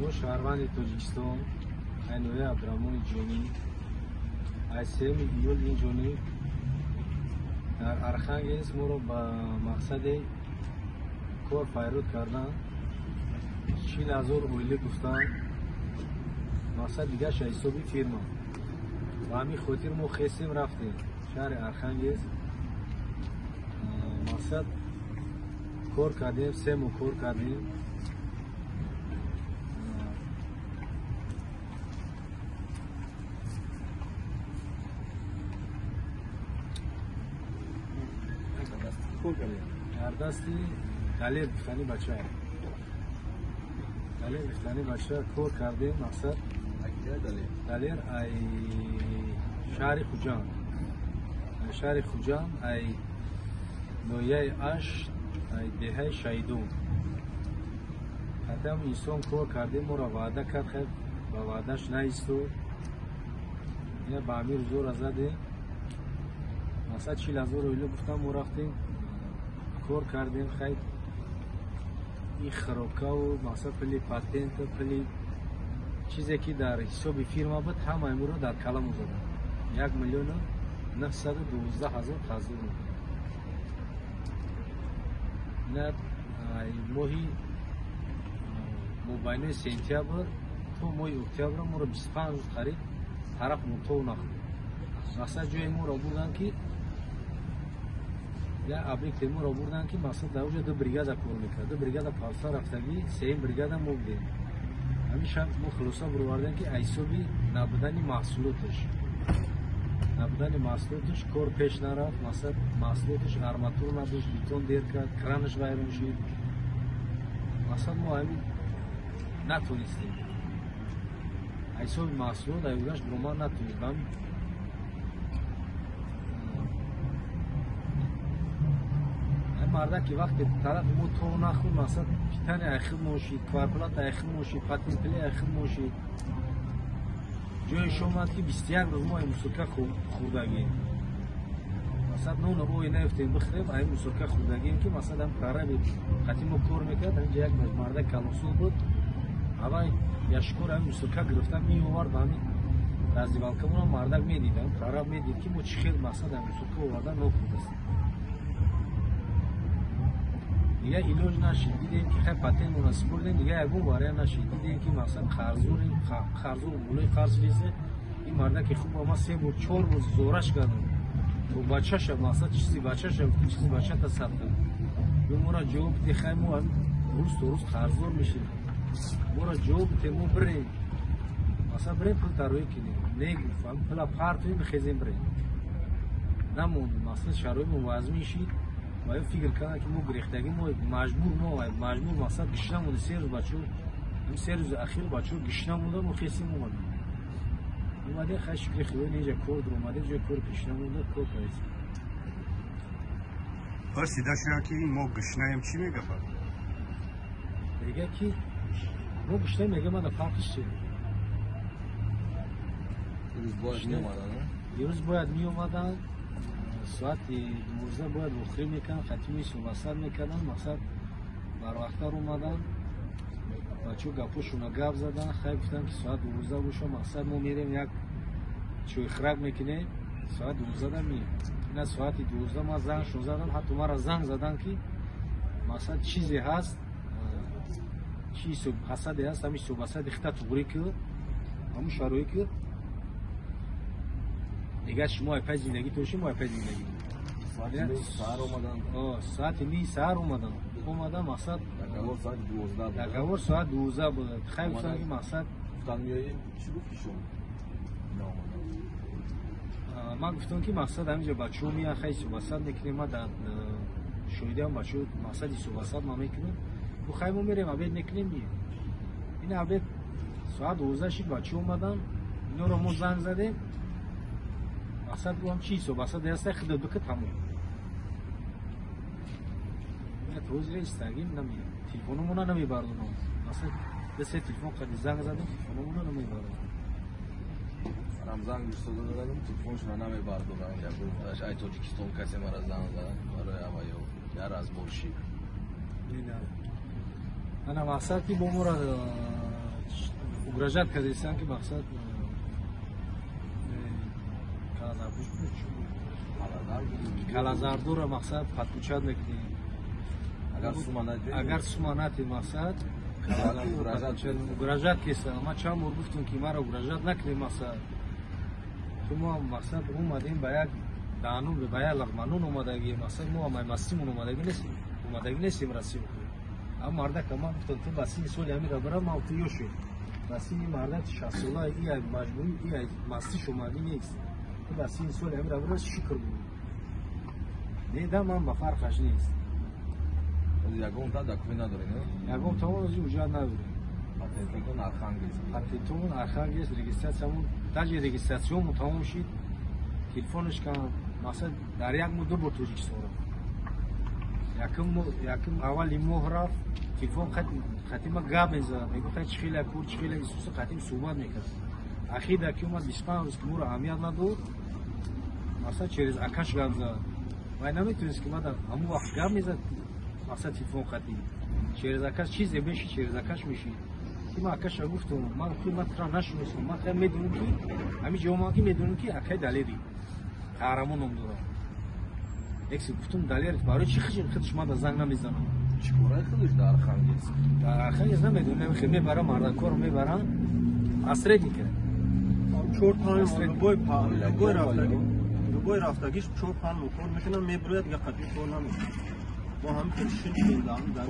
ما شهروند تاجیکستان اینوی عبدالرحمن جونی از 3 ایول این جونی در ارخنگیز ما رو با مقصد کار فیروت کردن 40,000 اویله گفتن مقصد دیگه حسابی فیرما و همین خاطر ما خستیم رفتیم شهر ارخنگیز مقصد کار کردیم 3 ماه کار کردیم در دستی دلیر گفتنی بچه دلیر گفتنی بچه کار کردیم مقصد دلیر ای شهر خوجان ای نویه اش ای دهه شایدون قدم اینسان کار کردیم ما را وعده کرد خیلی با وعدهش نیستو یه با امیر زور ازده مقصد 40,000 اویله گفتم ما رفتیم کار کردیم خیلی این خروکا و مقصد پلی پاتنت پلی چیزی که در حساب فیرما بود همه امرو در کلام زدن 1,912,000 تازه نه ماهی مبینه سنتیابر تو ماهی اکتبر ما رو 25 روز خرید طرف مطور نخورد مقصد جای ما رو بودن که یا ابلیک ما رو بردن که مقصد در اونجا 2 بریگادا کار میکرد 2 بریگادا پالسا رفتگی 3 بریگادا ما بودیم همیشه ما خلاصا بروردن که ایسوبی نبودن محصولاتش کار پیش نرفت مقصد محصولاتش ارماتور نداشت بیتون دیر کرد کرانش ویرون شد مقصد ما همین نتونستیم ایسوبی محصولات ایوگاش برومان نتونستیم مرده که وقتی طرف موتور نخود مقصد پیتن اخیر موشید کوارپلات اخیر موشید پاتین پلی اخیر موشید جایش اومد که 21 روز ما این مسلکه خوردگیم مقصد نون روی نفتیم بخریم این مسلکه خوردگیم که مقصد هم قراره بید خطی ما کور میکرد اینجا یک مرده کلاسول بود اول یشکور این مسلکه گرفتم می اومد همین رازیوال کمون مرده میدیدم قراره میدید که ما چی خیلی مقصد این مسلکه اومده نخورد است دیگه ایلوج نشید دیدیم که خیلی پاتین مناسب بردیم دیگه اگه باره نشید دیدیم که مثلا خرزور مولای قرض بیزه این مرده که خوب ما 3 بود 4 روز زورش کردم و بچه شد مثلا چیزی بچه تا سبتم مورا جواب دیخواه مو روز تو روز خرزور میشید مورا جواب تیمو بریم مثلا بریم پل تروی کنیم نگفتم پلا پارتوی بخیزیم بریم نمون مثلا شروع موازم میشید باید فکر کنم که ما گریختگی ما مجبور مقصد گشنه مونده 3 روز بچه این 3 روز اخیر بچه گشنه مونده و خیسیم اومده خیلی شکری خوبه نیجا کور در اومده جای کور گشنه مونده کور پایست پرسیده شده که ما گشنه هم چی میگه با؟ میگه که ما گشنه میگه من فرقش چیه یه روز باید می اومدن ساعت 12 باید بخری میکنن ختمی صبح میکنن مقصد بر وقتا رو اومدن بچه گپوشون گپ زدن خیلی گفتن که ساعت 12 باشه مقصد ما میریم یک چوی خراب میکنه ساعت 12 میریم این ساعت 12 ما زنگ شو زدن حتی ما را زنگ زدن که مقصد چیزی هست چی صبح حسدی هست همیش صبح حسد اختا توری کرد همون شروعی کرد دیگه شما پای زندگی توشی ما پای زندگی ساعت نی سهر اومدن مقصد در ساعت 12 بود خیلی گفتن که مقصد من گفتم که مقصد همینجا بچه ها میان خیلی صبح میکنیم ما در شویده هم بچه مقصدی صبح ما میکنیم و خیلی ما میریم عبید میکنیم میریم این عبید ساعت 12 شید بچه اومدن اینا رو ما زنگ زدیم مقصد هم چی صبح دسته خیلی بکت همون توزیع استگیم نمیاد تلفنمون رو نمیبردن مقصد دسته تلفن قدی زنگ زدیم تلفنمون رو نمیبردن هم زنگ دوست دادم تلفنشون رو نمیبردن ای تاجیکستان کسی مرا زنگ زدن برای هوایی یار از برشی من مقصد که با ما را угрожать кардестан ки мақсад калазардура мақсад падпучад мекунӣ агар суманати мақсад угрожать кеса ма чанд бор гуфтум ки маро угрожать накунӣ мақсад ки мо мақсад омадем ба як данун ба як лағманун омадагӣ мақсад мо амай мастимон омадагӣ нестем расӣ бухӯрем ам мардак ама гуфтам ту ба сини соли ҳамира барам ма ту ёши ба сини мардак 60 сола и як маҷбурӣ и як мастиш омадӣ нест ту ба сини соли ҳамира барам шукр буд деда ман ба фарқаш нест ягон та документ надорем ягон тавон ози уҷат надорем патентон патентон архангелс регистратсиямон даже регистратсионмон тамом шид телефонаш кам мақсад дар як моҳ 2 бор тоҷикистон рафт якм аввали моҳ рафт телефон хати ма гап мезад мегуфт чӣ хела кор чӣ хела исуса хатим суҳбат мекард ахира ки омад 25 рӯз ки моро аҳамият надод мақсад через акаш гап зад вай наметунист ки мада ҳамон вақт гап мезад мақсад телефон хати через акаш чизе мешид через акаш мешид ки ма акаша гуфтам ман тра нашуносам ман хел медонам ки ҳамин ҷомаки медонам ки акай далери қаҳрамон ном дорад екси гуфтам далер барои чӣ худш мада занг намезанам чӣ кораи худш дар архангелс дар архангелс намедонам хел мебарам мардакоро мебарам посредника любой рафтагиш 4-5 мукор мекунам меброяд я қатъи кор намекунам мо ҳам шин шиндам дар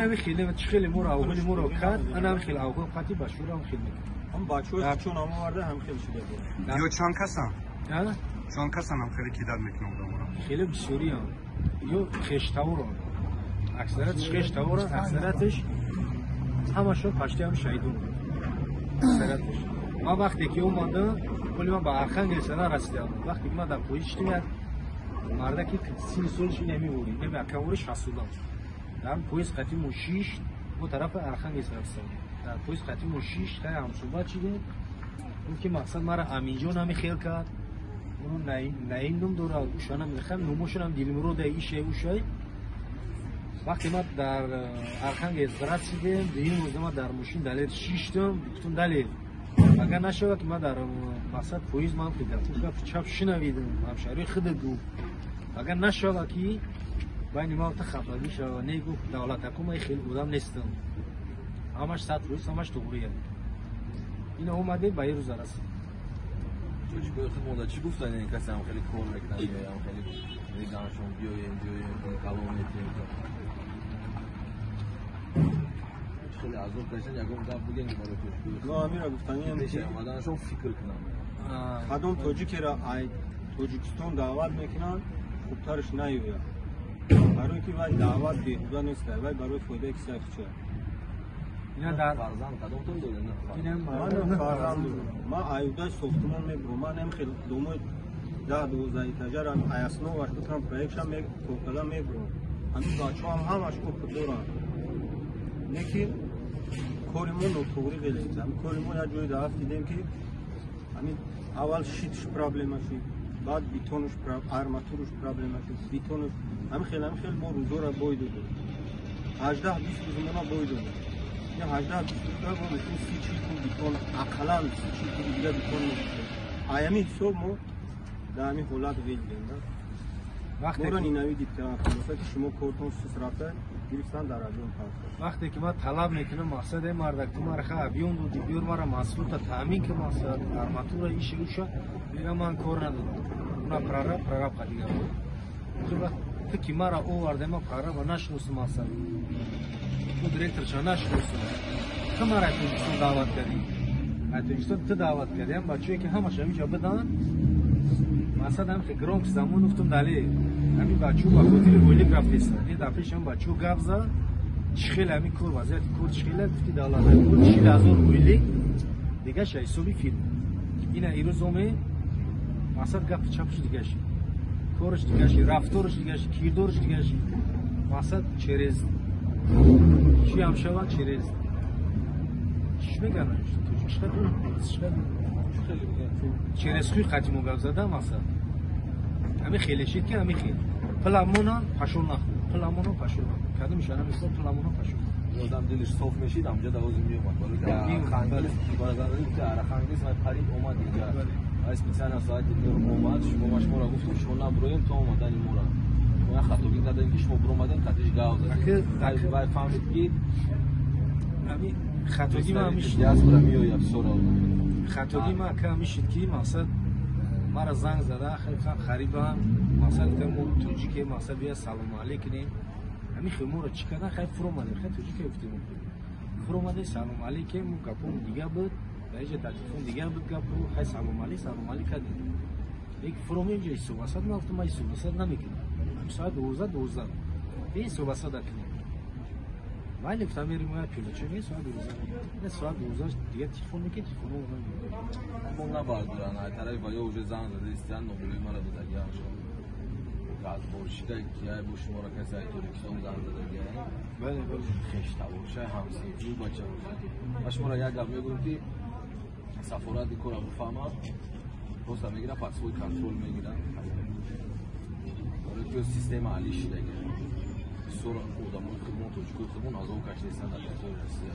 ами хеле чӣ хеле моро аввали моро кард анам хел аввал қати ба шӯрам хел мекунам ҳам бачаҳои чун омоварда ҳам хел шуда ё чанд касан ҳам хеле кидат мекунам дамора хеле бисёриам ё хештаворам аксариятш хештаворам аксариятш ҳамашон пашти ҳам шаҳидон аксариятш ма вақте ки омадам коли ман ба архангелс нарасидам вақте ки ман дар пои шидам як мардаки сини солиш намевори нами акавори 60 сола дар поезд қатимо 6 мо тарафи архангелс растам дар поезд қатимо 6 хай ҳамсӯҳбат шидем гуфт ки мақсад мара аминҷон ҳами хел кард оно наим ном дорад ушона мехам номошонам дилмурода ишай ушай вақте ма дар архангелс расидем дуюм рӯза ма дар мошин далер шиштам гуфтам далер агар нашава ки ма дар мақсад поезд ман гап чап шинавидам ҳамшаҳриёи худа гуфт агар нашава ки байни ма та хафагӣ шава не гуфт давлатаку ма хеле одам нестам ҳамаш 100 рӯз ҳамаш тоғрия ина омадем ба ин рӯза расид чӯчикои худ монда чӣ гуфтан ин касе ҳам хеле кор мекунад ям хеле риданшон биёем калон метем хеле азоб кашан ягон гап буген барои чӯчикои мо ҳамира гуфтаниам ки омаданашон фикр кунам кадом тоҷикеро ай тоҷикистон даъват мекунанд хубтарш наёяд барои ки вай даъват беҳуда нест вай барои фоидаи кисаи худшад ина дар фарзанд кадомтон додем манам фарзанд ман аюдаи софтмон мебурам манам хел домои 10-12 этажара аясноваш бутам проектшам кокала мебурам ҳамин бачаҳам ҳамаш опыт доранд лекин кори мо нотуғри велест ҳамин кори мо як ҷое дафт дидем ки ҳамин аввал шитш проблема шид баъд битонуш арматуруш проблема шид битонуш ҳамин хеле мо рӯзора бой додем 18-20 рӯз мона бой додем 18-20 рӯз мо мешин 30-40 пул битон ақаллан 30-40 пул дига битон мешид аями ҳисоб мо дар ҳамин ҳолат велдем моро нинави диктаран хулоса ки шумо кортон сус рафта гирифтан дар авион паста вақте ки ман талаб мекунам мақсад е мардак ту мара ха авион доди биёр мара масъулта таъмин ки мақсад арматура иши уша мегам ман кор надодам уна прораб қадига ту ки мара оварда ма прораба нашиносам мақсад ту директорча нашиносам ту мара тоҷикистон даъват кардӣ тоҷикистон ту даъват кардиам бачае ки ҳамаш ҳаминҷа бидан мақсад ҳам гром ки замон гуфтам дале ҳамин бачаҳо ба хотири оилик рафтеста е дафъаиш ҳам бачаҳо гап зад чӣ хеле ҳамин кор вазъияти кор чӣ хеле гуфти давлатакор 40,000 оилик дигаша ҳисоби фирма ина ирӯз оме мақсад гапи чапш дигаши корш дигаши рафторш дигаши кирдорш дигаши мақсад через чӣ ҳам шавад через чӣ меган через хуй қатимо гап зада мақсад ҳамин хеле шид ки ҳамин хел пламонан пашон нахӯ пламонан пашон нахӯ кадом шана мисол пламонан пашон нахӯ آدم دلش صاف میشید همونجا دوازی میومد ولی که خنگیز بازاری که خنگیز و پرید اومد اینجا از مثلا ساعت دیگه اومد شما ما را گفتیم شما نبرویم تا اومدن مورا ما خطوگی دادن که شما برو اومدن خطش گاو داد وای فهمید که همین خطوگی ما میشه دیاسپورا میوید سورا خطوگی ما که میشید که مقصد مرا زنگ زده خریبم مقصد که مو توجی که مقصد بیا سلام علیکم همین خمور چی کردن خیلی فرو اومده خیلی توجی که گفتیم فرو اومده سلام علیکم مو گپم دیگه بود درجه تلفن دیگه بود گپو خیلی سلام علیکم کردیم یک فرو اینجا صبح صد نگفتم من صبح صد نمیکنم ساعت 12 این صبح صد کنیم ولی گفتم میریم ما پیله چه می ساعت 12 دیگه تلفن میکنه تلفن رو من نبردارن ای طرف ولی اوج زنگ زده استیان نمره مرا بده یا گاز بورشیده که ای بو شما را کسی ای توری کسان زنگ زده بله خیش تبورشه همسی جو بچه باش مرا یک گفت میگویم که سفارت کورا بفهمم پستا میگیرن پاسپورت کنترل میگیرن ولی که سیستم عالی شده سورا آدمای خدمت خودمون از اون کش نیستن در دستور رسیده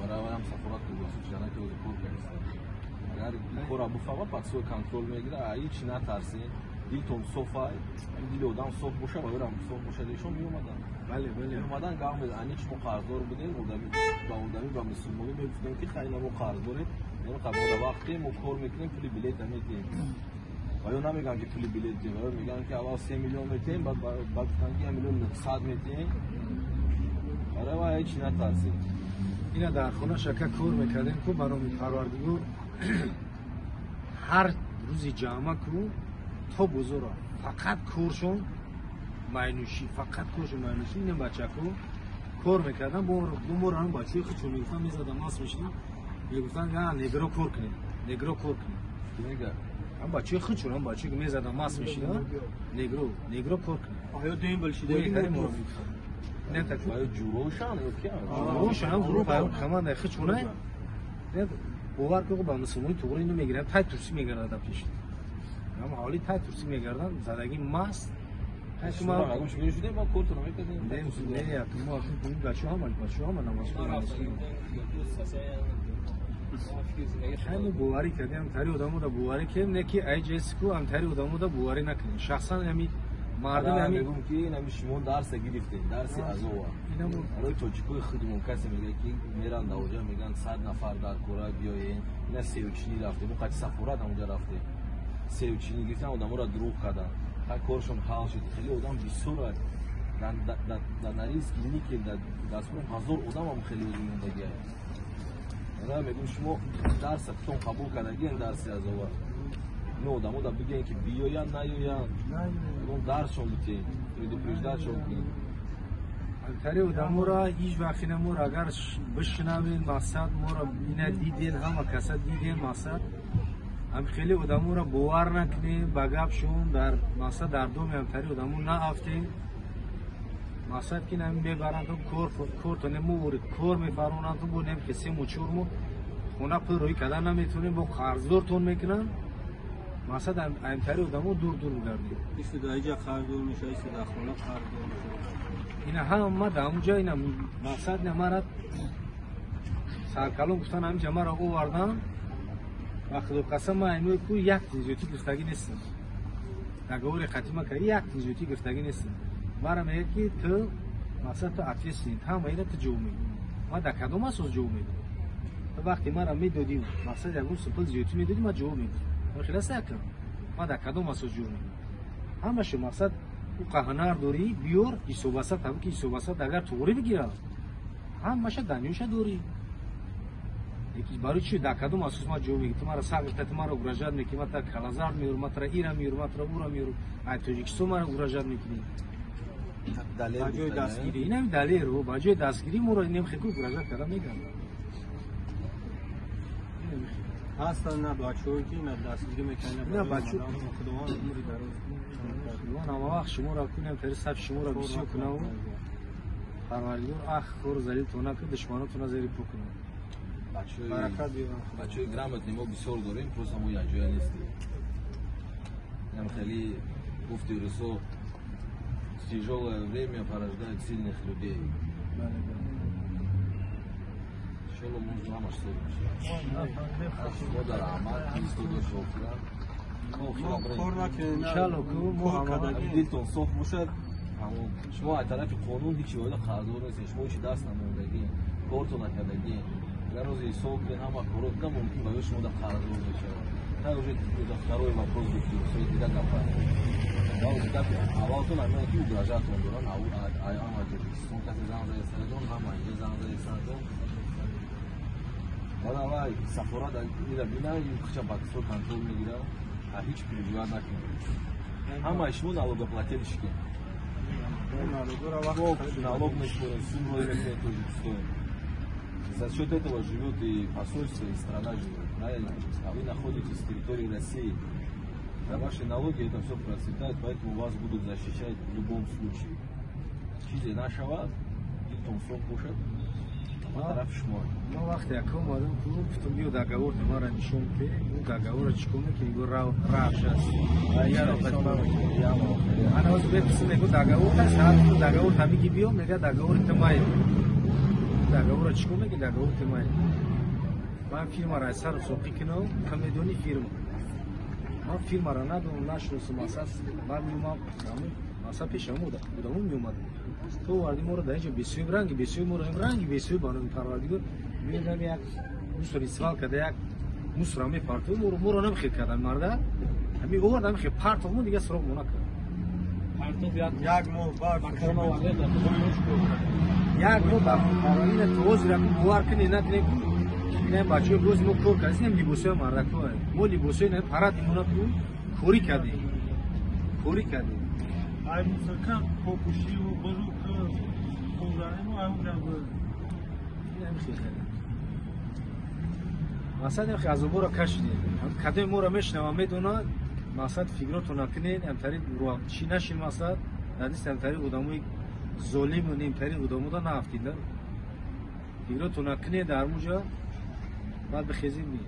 برای هم سفارت جانا که اون کور کرده اگر کورا بفهمم پاسپورت کنترل میگیره هیچ نترسین دیلتون صفای دیل آدم صف باشه و برام صف باشه ایشون میومدن بله اومدن گام بدن هیچ مو قرضدار بودیم آدمی با مسلمانی میگفتن که خیلی مو قرضداره یعنی قبل وقتی مو کور میکنیم پول بلیط میدیم ولی نمیگن که پول بلیط دیم میگن که اول 3 میلیون میدیم بعد گفتن که 1 میلیون 100 میدیم برای هیچ نترسید اینا در خونه شکر کور میکردیم که برام پروردگار هر روزی جمعه کو تو بزرگ فقط کورشون ماینوشی اینم بچه کو کور میکردن بمور هم بچه خودشون میگفتن میزدن ماس میشدن میگفتن نه نگرو کور کنید میگه هم بچه خودشون هم بچه که میزدن ماس میشدن نگرو کور کنید آیا دیم بلشیده نه تکلیف جوروشان جوروشان گروه خمان خودشونه باور که با مسلمانی تو اینو میگیرن تای ترسی میگردن پیش اما حالی تای ترسی میگردن زدگی ماست ما اگه شما شده ما کورتون میکردیم نه یا ما کنیم بچه‌ها هم نماز میخونن خیلی بواری کردیم تری آدمو دا بواری کردیم نه که ای جسکو هم تری آدمو دا بواری نکنیم شخصا همین مردم همین میگم که این شما درس گرفتین درسی از او برای توجیه‌های خودمون کسی میگه که میرن اونجا میگن 100 نفر در کره بیاین نه سیوچینی رفته ما قضیه سفارت اونجا رفته سیوچینی گفتن آدمو را دروغ کردن تا کارشون حال شد خیلی آدم بی‌سرعت در نریز کلینیک در دستور هزار آدم هم خیلی زندگی من میگم شما درستون قبول کردین درسی از اول نه آدمو دا بگین که بیاین نیاین اون درسشون بتین میدو پرجدادشون بگین تری آدمو را هیچ وقتی نمور اگر بشنوین مقصد ما را اینا دیدین هم کسا دیدین مقصد هم خیلی آدمو را باور نکنین بگابشون در مقصد در دوم هم تری آدمو نافتین مقصد که نمی ببرن تو کور تو نمور کور میفرونن تو بودیم کسی موچورمو خونه پر روی کدن نمیتونیم با قرضدارتون میکنن مقصد هم تری آدمو دور میگردیم ایسو در اینجا قرضدار میشه ایسو در خونه قرضدار میشه اینا هم اومد همونجا اینا مقصد نمارد سرکلون گفتن همینجا مرا آوردن وقتی قسم ما اینوی که یک تیزیوتی گرفتگی نیستم نگوری خطیمه که یک تیزیوتی گرفتگی نیستم مرا میگه که تو مقصد تو اتیستین همه اینا تو جو میگی ما در کدوم اساس جو میگی تو وقتی مرا میدادیم مقصد یکون سپل زیوتی میدادیم ما جو میگی من خیلی سکرم ما در کدوم اساس جو میگی همشه مقصد او قهنر دوری بیور ایسوباسات هم که ایسوباسات اگر توری بگیره همشه دنیوش دوری یکی برای چی در کدوم اساس ما جو میگی تو مرا ساگرت تو مرا گراجات میکنی ما تا کلازار میور ما تا ایران میور ما تا اورا میور ای توجیکستان مرا گراجات میکنی باجوی دستگیری اینم دلیل رو باجوی دستگیری مورا نیم خیلی گراجات کردم میگم هستن نه بچه‌ای که نه دستگیری میکنن نه بچه خودمون اموری داره اما وقت شما را کنیم فرستاد شما را بسیار کنم پروردگار اخ خور زلیل تو نکه دشمناتون زلیل بکنه بچه‌ای گرامت ما بسیار داریم پس ما یه جایی نیستیم. خیلی گفتی رسو тяжелое время порождает сильных людей. Шоло можно мама что? Господа Рахмат, Христос шокра. دلتون صاف باشد شما از طرف قانون هیچی وارد قرارداد نیستین شما هیچ دست نموندگین کارتون نکردگین اگر روز حساب کنین همه کارات نه ممکن باید شما در قرارداد بشه تا уже второй вопрос будет стоит тогда гапа да вот так авалтон ана ки угрожатон доран ама сон касезан за сарадон ама езан за сарадон валай сафора да ила бина ихча баксо контрол мегира а ҳеҷ переживай накунед ҳамаи шумо налогоплательщики налог мешмуред сумму мешмуред Таҷикистон за счет этого живет и посольство и страна живет правильно а вы находитесь в территории России за ваши налоги это все процветает поэтому вас будут защищать в любом случае чизе нашавад дилтон соф бошад ما وقتی که اومدم تو گفتم بیا договор ما را نشون بده اون договор چیکونه که میگه رافش است انا واسه بپرسم میگه договор است هر договор همیگی بیا میگه договор تمای договор چیکونه که договор تمای من فیلم را سر سوقی کنم کمیدونی فیلم من فیلم را ندونم نشناسم اساس من میومم اساس پیشم بودم میومد تو وارد ما رو در اینجا بسیار رنگی بسیار مورد رنگی بسیار بانم پروردگار میگم یک مصری سوال کرده یک مصرمی پارتو مورو نمیخواد کردن مرده همین اومد نمیخواد پارتو دیگه سراغ مونه کرد پارتو یک مو بار کنه وارد یک مو با پارالین توز را بوار کنه نه نه بچه روز مو کار کردیم لیبوسه مرده کار مو لیبوسه نه پارت مونه کوری کردیم ai musaka popușiu văzut că pozaremu ai un treabă масад ин хазобора кашди кадем мора мешнава медона масад фикроту накунед амтари ро чи нашин масад дадис амтари одамои золиму немтари одамода нафтида фикроту накунед дар муҷа баъд бихезим